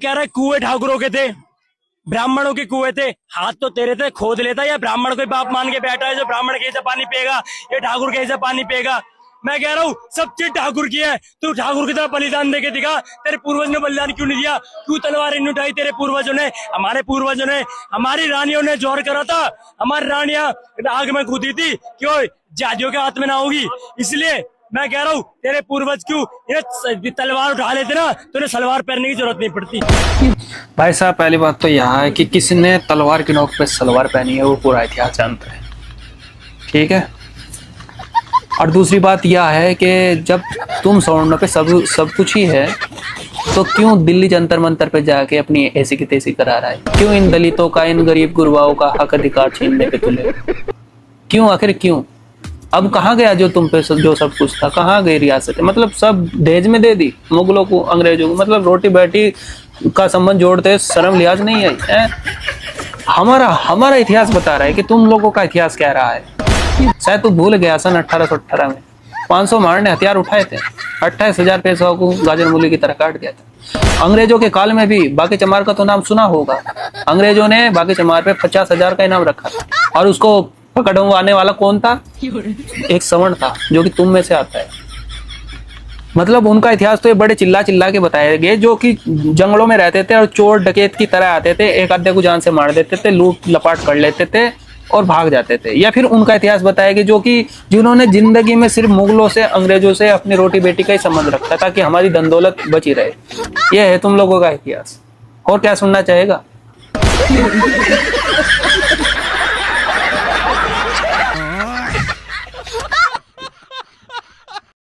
कह रहा है कुएं ठाकुरों के थे, ब्राह्मणों के कुएं थे, हाथ तो तेरे थे, खोद लेता। या ब्राह्मण को बाप मान के बैठा है, जो ब्राह्मण कैसे पानी पिएगा, ये ठाकुर कैसे पानी पिएगा। मैं कह रहा हूँ सब चीज ठाकुर की है, तू ठाकुर की तरह बलिदान देके दिखा। तेरे पूर्वज ने बलिदान क्यों नहीं दिया, क्यों तलवारें नहीं उठाई तेरे पूर्वजों ने, हमारे पूर्वजों ने, हमारी रानियों ने जोर करा था, हमारी रानियां आग में कूदी थी, क्यों जातियों के हाथ में ना होगी। इसलिए मैं कह रहा हूँ तेरे पूर्वज क्यों ये तलवार उठा लेते ना, तो उन्हें सलवार पहनने की जरूरत नहीं पड़ती। भाई साहब, पहली बात तो यह है कि किसने तलवार की नोक पे सलवार पहनी है वो पूरा इतिहास जानता है, ठीक है। और दूसरी बात यह है कि जब तुम स्वर्ण पे सब कुछ ही है, तो क्यों दिल्ली जंतर मंतर पे जाके अपनी ऐसी की तैसी करा रहा है? क्यों इन दलितों का, इन गरीब गुरबाओं का हक अधिकार छीनने पे तुले? क्यों, आखिर क्यों? अब कहाँ गया जो तुम पे जो सब कुछ था, कहाँ गई रियासत? मतलब सब दहेज में दे दी मुगलों को, अंग्रेजों को। मतलब रोटी बैठी का संबंध जोड़ते शर्म लिहाज नहीं आई है। हमारा इतिहास बता रहा है कि तुम लोगों का इतिहास कह रहा है। शायद तू भूल गया, सन 1818 में 500 मार ने हथियार उठाए थे, 28,000 पेशवाओं को गाजर मूली की तरह काट दिया था। अंग्रेजों के काल में भी बाकी चमार का तो नाम सुना होगा। अंग्रेजों ने बाकी चमार पे 50,000 का इनाम रखा था, और उसको पकड़वाने वाला कौन था? एक सवर्ण था, जो कि तुम में से आता है। मतलब उनका इतिहास तो ये बड़े चिल्ला चिल्ला के बताए गए, जो कि जंगलों में रहते थे और चोर डकैत की तरह आते थे, एक आधे को जान से मार देते थे, लूट लपाट कर लेते थे और भाग जाते थे। या फिर उनका इतिहास बताया कि जो कि जिन्होंने जिंदगी में सिर्फ मुगलों से, अंग्रेजों से अपनी रोटी बेटी का ही संबंध रखा, ताकि हमारी धन दौलत बची रहे। यह है तुम लोगों का इतिहास। और क्या सुनना चाहेगा?